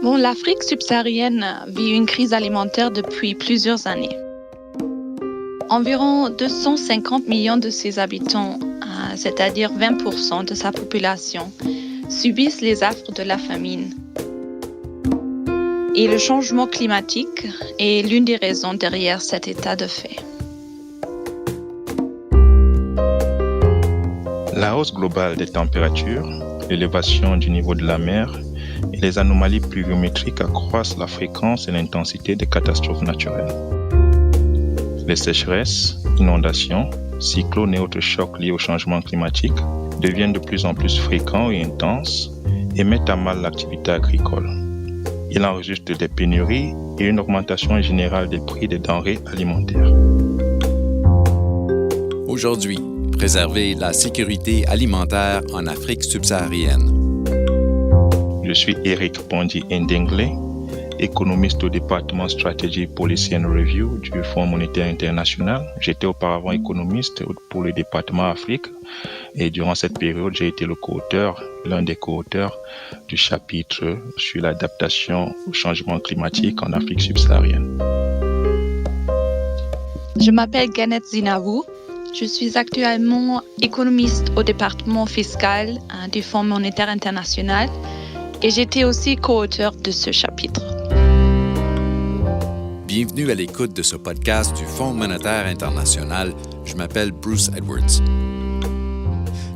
L'Afrique subsaharienne vit une crise alimentaire depuis plusieurs années. Environ 250 millions de ses habitants, c'est-à-dire 20% de sa population, subissent les affres de la famine. Et le changement climatique est l'une des raisons derrière cet état de fait. La hausse globale des températures, l'élévation du niveau de la mer et les anomalies pluviométriques accroissent la fréquence et l'intensité des catastrophes naturelles. Les sécheresses, inondations, cyclones et autres chocs liés au changement climatique deviennent de plus en plus fréquents et intenses et mettent à mal l'activité agricole. Il en résulte des pénuries et une augmentation générale des prix des denrées alimentaires. Aujourd'hui, préserver la sécurité alimentaire en Afrique subsaharienne. Je suis Eric Pondi Ndinglé, économiste au département Strategy, Policy and Review du Fonds monétaire international. J'étais auparavant économiste pour le département Afrique et durant cette période, j'ai été l'un des co-auteurs du chapitre sur l'adaptation au changement climatique en Afrique subsaharienne. Je m'appelle Gannet Zinavou. Je suis actuellement économiste au département fiscal du Fonds monétaire international et j'étais aussi co-auteur de ce chapitre. Bienvenue à l'écoute de ce podcast du Fonds monétaire international. Je m'appelle Bruce Edwards.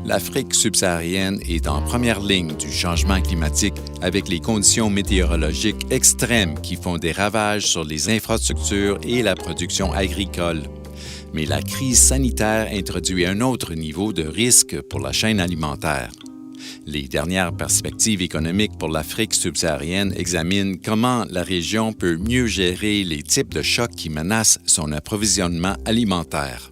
L'Afrique subsaharienne est en première ligne du changement climatique avec les conditions météorologiques extrêmes qui font des ravages sur les infrastructures et la production agricole. Mais la crise sanitaire introduit un autre niveau de risque pour la chaîne alimentaire. Les dernières perspectives économiques pour l'Afrique subsaharienne examinent comment la région peut mieux gérer les types de chocs qui menacent son approvisionnement alimentaire.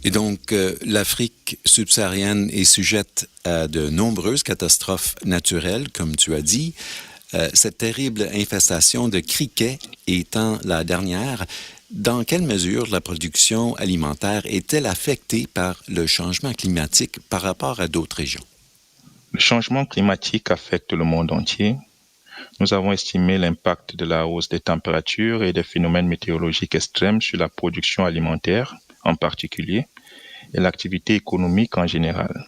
Et donc, l'Afrique subsaharienne est sujette à de nombreuses catastrophes naturelles, comme tu as dit. Cette terrible infestation de criquets étant la dernière, dans quelle mesure la production alimentaire est-elle affectée par le changement climatique par rapport à d'autres régions? Le changement climatique affecte le monde entier. Nous avons estimé l'impact de la hausse des températures et des phénomènes météorologiques extrêmes sur la production alimentaire en particulier et l'activité économique en général.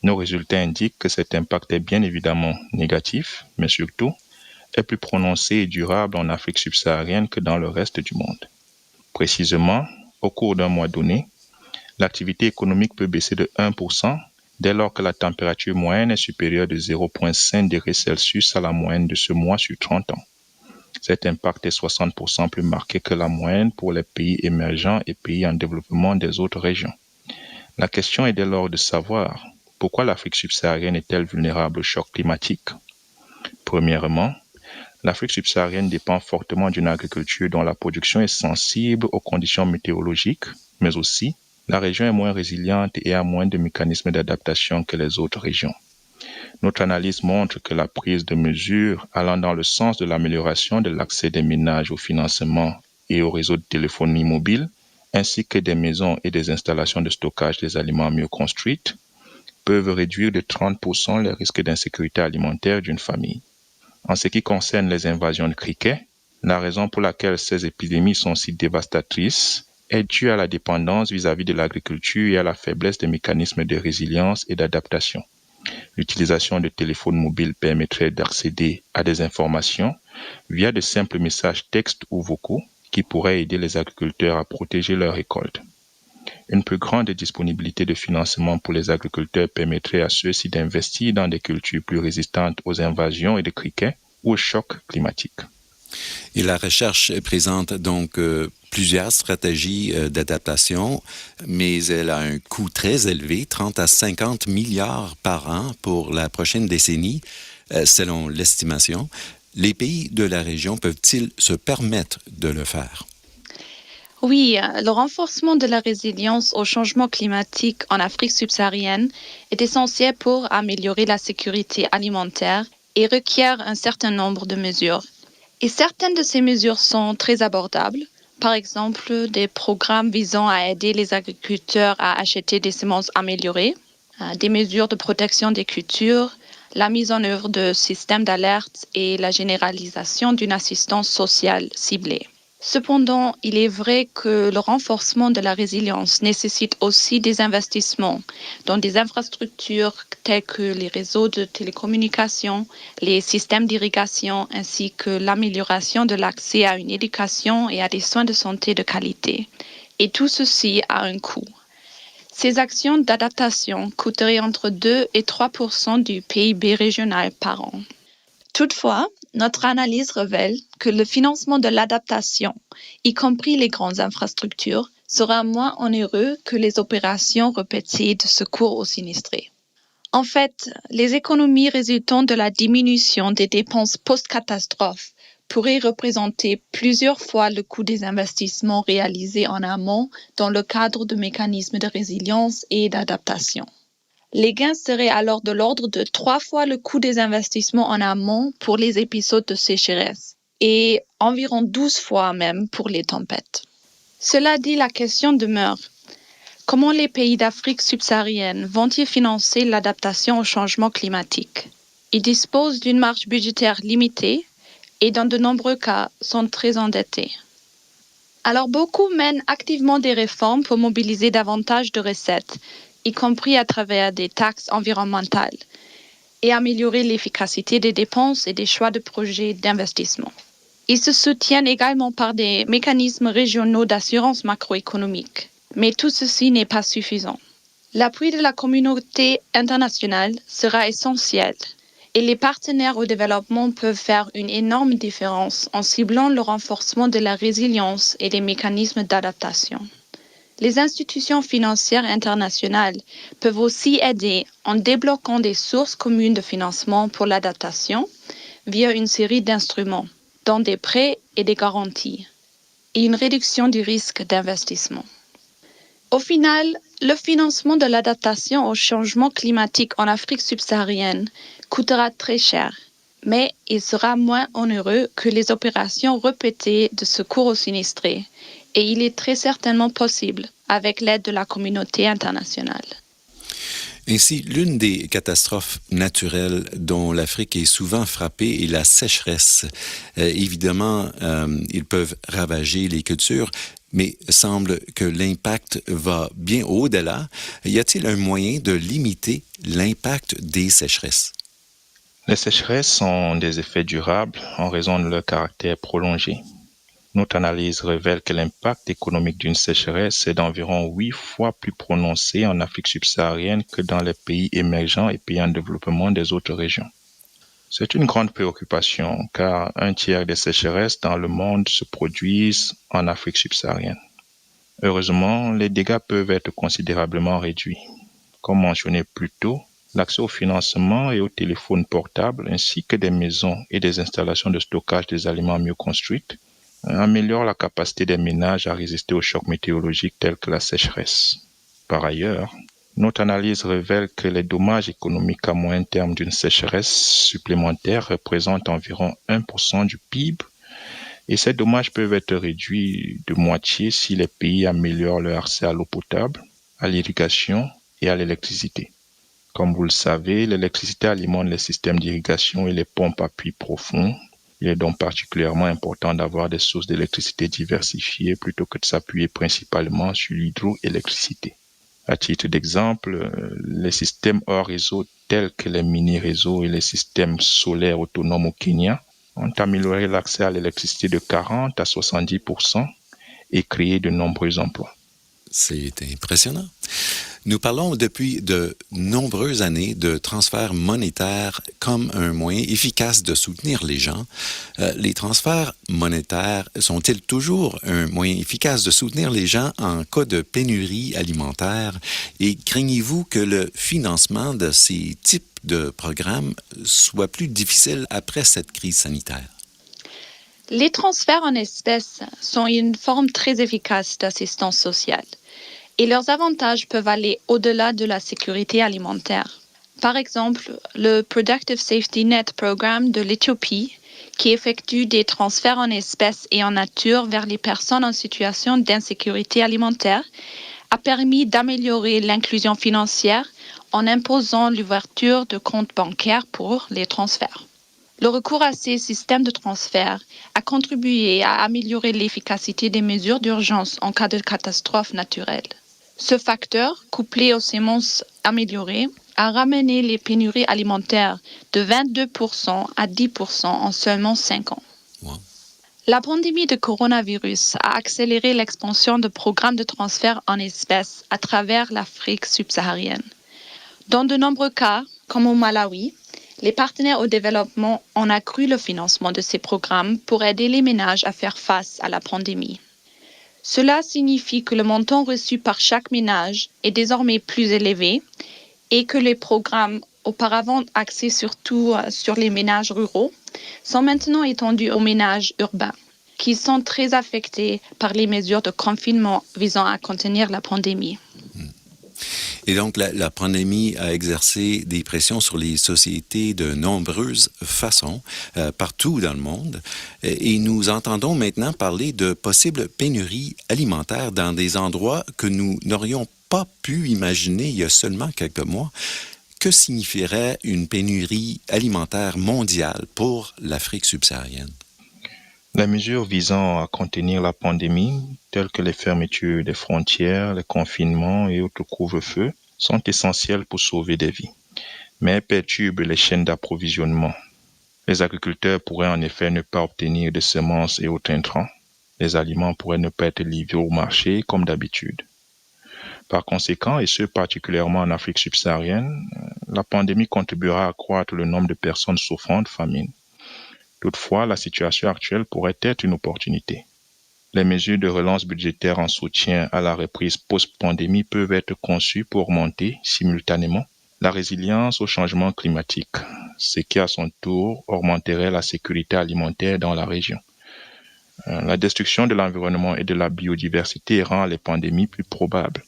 Nos résultats indiquent que cet impact est bien évidemment négatif, mais surtout est plus prononcé et durable en Afrique subsaharienne que dans le reste du monde. Précisément, au cours d'un mois donné, l'activité économique peut baisser de 1% dès lors que la température moyenne est supérieure de 0,5 degrés Celsius à la moyenne de ce mois sur 30 ans. Cet impact est 60% plus marqué que la moyenne pour les pays émergents et pays en développement des autres régions. La question est dès lors de savoir pourquoi l'Afrique subsaharienne est-elle vulnérable au choc climatique. Premièrement, l'Afrique subsaharienne dépend fortement d'une agriculture dont la production est sensible aux conditions météorologiques, mais aussi la région est moins résiliente et a moins de mécanismes d'adaptation que les autres régions. Notre analyse montre que la prise de mesures allant dans le sens de l'amélioration de l'accès des ménages au financement et au réseau de téléphonie mobile, ainsi que des maisons et des installations de stockage des aliments mieux construites, peuvent réduire de 30% les risques d'insécurité alimentaire d'une famille. En ce qui concerne les invasions de criquets, la raison pour laquelle ces épidémies sont si dévastatrices est due à la dépendance vis-à-vis de l'agriculture et à la faiblesse des mécanismes de résilience et d'adaptation. L'utilisation de téléphones mobiles permettrait d'accéder à des informations via de simples messages textes ou vocaux qui pourraient aider les agriculteurs à protéger leurs récoltes. Une plus grande disponibilité de financement pour les agriculteurs permettrait à ceux-ci d'investir dans des cultures plus résistantes aux invasions et de criquets ou aux chocs climatiques. Et la recherche présente donc plusieurs stratégies d'adaptation, mais elle a un coût très élevé, 30 à 50 milliards par an pour la prochaine décennie, selon l'estimation. Les pays de la région peuvent-ils se permettre de le faire? Oui, le renforcement de la résilience au changement climatique en Afrique subsaharienne est essentiel pour améliorer la sécurité alimentaire et requiert un certain nombre de mesures. Et certaines de ces mesures sont très abordables. Par exemple, des programmes visant à aider les agriculteurs à acheter des semences améliorées, des mesures de protection des cultures, la mise en œuvre de systèmes d'alerte et la généralisation d'une assistance sociale ciblée. Cependant, il est vrai que le renforcement de la résilience nécessite aussi des investissements dans des infrastructures telles que les réseaux de télécommunications, les systèmes d'irrigation ainsi que l'amélioration de l'accès à une éducation et à des soins de santé de qualité. Et tout ceci a un coût. Ces actions d'adaptation coûteraient entre 2 et 3% du PIB régional par an. Toutefois, notre analyse révèle que le financement de l'adaptation, y compris les grandes infrastructures, sera moins onéreux que les opérations répétées de secours aux sinistrés. En fait, les économies résultant de la diminution des dépenses post-catastrophe pourraient représenter plusieurs fois le coût des investissements réalisés en amont dans le cadre de mécanismes de résilience et d'adaptation. Les gains seraient alors de l'ordre de 3 fois le coût des investissements en amont pour les épisodes de sécheresse et environ 12 fois même pour les tempêtes. Cela dit, la question demeure. Comment les pays d'Afrique subsaharienne vont-ils financer l'adaptation au changement climatique? Ils disposent d'une marge budgétaire limitée et dans de nombreux cas sont très endettés. Alors beaucoup mènent activement des réformes pour mobiliser davantage de recettes, y compris à travers des taxes environnementales, et améliorer l'efficacité des dépenses et des choix de projets d'investissement. Ils se soutiennent également par des mécanismes régionaux d'assurance macroéconomique, mais tout ceci n'est pas suffisant. L'appui de la communauté internationale sera essentiel, et les partenaires au développement peuvent faire une énorme différence en ciblant le renforcement de la résilience et des mécanismes d'adaptation. Les institutions financières internationales peuvent aussi aider en débloquant des sources communes de financement pour l'adaptation via une série d'instruments, dont des prêts et des garanties, et une réduction du risque d'investissement. Au final, le financement de l'adaptation au changement climatique en Afrique subsaharienne coûtera très cher, mais il sera moins onéreux que les opérations répétées de secours aux sinistrés, et il est très certainement possible avec l'aide de la communauté internationale. Ainsi, l'une des catastrophes naturelles dont l'Afrique est souvent frappée est la sécheresse. Évidemment, ils peuvent ravager les cultures, mais semble que l'impact va bien au-delà. Y a-t-il un moyen de limiter l'impact des sécheresses? Les sécheresses ont des effets durables en raison de leur caractère prolongé. Notre analyse révèle que l'impact économique d'une sécheresse est d'environ 8 fois plus prononcé en Afrique subsaharienne que dans les pays émergents et pays en développement des autres régions. C'est une grande préoccupation car un tiers des sécheresses dans le monde se produisent en Afrique subsaharienne. Heureusement, les dégâts peuvent être considérablement réduits. Comme mentionné plus tôt, l'accès au financement et au téléphone portable ainsi que des maisons et des installations de stockage des aliments mieux construites améliore la capacité des ménages à résister aux chocs météorologiques tels que la sécheresse. Par ailleurs, notre analyse révèle que les dommages économiques à moyen terme d'une sécheresse supplémentaire représentent environ 1% du PIB et ces dommages peuvent être réduits de moitié si les pays améliorent leur accès à l'eau potable, à l'irrigation et à l'électricité. Comme vous le savez, l'électricité alimente les systèmes d'irrigation et les pompes à puits profonds. Il est donc particulièrement important d'avoir des sources d'électricité diversifiées plutôt que de s'appuyer principalement sur l'hydroélectricité. À titre d'exemple, les systèmes hors réseau tels que les mini-réseaux et les systèmes solaires autonomes au Kenya ont amélioré l'accès à l'électricité de 40 à 70% et créé de nombreux emplois. C'est impressionnant. Nous parlons depuis de nombreuses années de transferts monétaires comme un moyen efficace de soutenir les gens. Les transferts monétaires sont-ils toujours un moyen efficace de soutenir les gens en cas de pénurie alimentaire? Et craignez-vous que le financement de ces types de programmes soit plus difficile après cette crise sanitaire? Les transferts en espèces sont une forme très efficace d'assistance sociale. Et leurs avantages peuvent aller au-delà de la sécurité alimentaire. Par exemple, le Productive Safety Net Programme de l'Éthiopie, qui effectue des transferts en espèces et en nature vers les personnes en situation d'insécurité alimentaire, a permis d'améliorer l'inclusion financière en imposant l'ouverture de comptes bancaires pour les transferts. Le recours à ces systèmes de transfert a contribué à améliorer l'efficacité des mesures d'urgence en cas de catastrophe naturelle. Ce facteur, couplé aux semences améliorées, a ramené les pénuries alimentaires de 22% à 10% en seulement 5 ans. Wow. La pandémie de coronavirus a accéléré l'expansion de programmes de transfert en espèces à travers l'Afrique subsaharienne. Dans de nombreux cas, comme au Malawi, les partenaires au développement ont accru le financement de ces programmes pour aider les ménages à faire face à la pandémie. Cela signifie que le montant reçu par chaque ménage est désormais plus élevé et que les programmes auparavant axés surtout sur les ménages ruraux sont maintenant étendus aux ménages urbains, qui sont très affectés par les mesures de confinement visant à contenir la pandémie. Et donc, la pandémie a exercé des pressions sur les sociétés de nombreuses façons, partout dans le monde. Et nous entendons maintenant parler de possibles pénuries alimentaires dans des endroits que nous n'aurions pas pu imaginer il y a seulement quelques mois. Que signifierait une pénurie alimentaire mondiale pour l'Afrique subsaharienne? Les mesures visant à contenir la pandémie, telles que les fermetures des frontières, les confinements et autres couvre-feux, sont essentielles pour sauver des vies, mais perturbent les chaînes d'approvisionnement. Les agriculteurs pourraient en effet ne pas obtenir de semences et autres intrants. Les aliments pourraient ne pas être livrés au marché comme d'habitude. Par conséquent, et ce particulièrement en Afrique subsaharienne, la pandémie contribuera à accroître le nombre de personnes souffrant de famine. Toutefois, la situation actuelle pourrait être une opportunité. Les mesures de relance budgétaire en soutien à la reprise post-pandémie peuvent être conçues pour augmenter simultanément la résilience au changement climatique, ce qui à son tour augmenterait la sécurité alimentaire dans la région. La destruction de l'environnement et de la biodiversité rend les pandémies plus probables.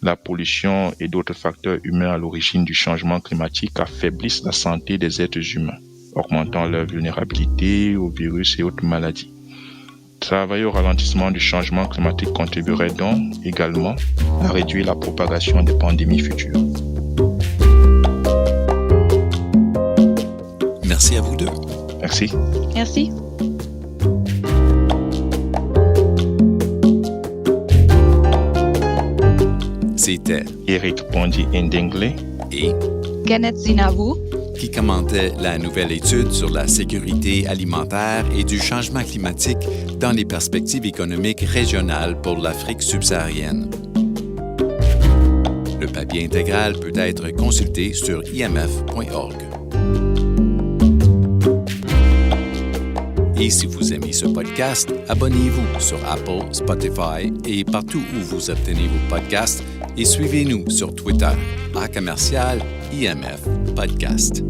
La pollution et d'autres facteurs humains à l'origine du changement climatique affaiblissent la santé des êtres humains, augmentant leur vulnérabilité aux virus et autres maladies. Travailler au ralentissement du changement climatique contribuerait donc également à réduire la propagation des pandémies futures. Merci à vous deux. Merci. Merci. C'était Eric Bondi-Ndinglé et Ganet Zinabou qui commentait la nouvelle étude sur la sécurité alimentaire et du changement climatique dans les perspectives économiques régionales pour l'Afrique subsaharienne. Le papier intégral peut être consulté sur imf.org. Et si vous aimez ce podcast, abonnez-vous sur Apple, Spotify et partout où vous obtenez vos podcasts et suivez-nous sur Twitter @IMF Podcast.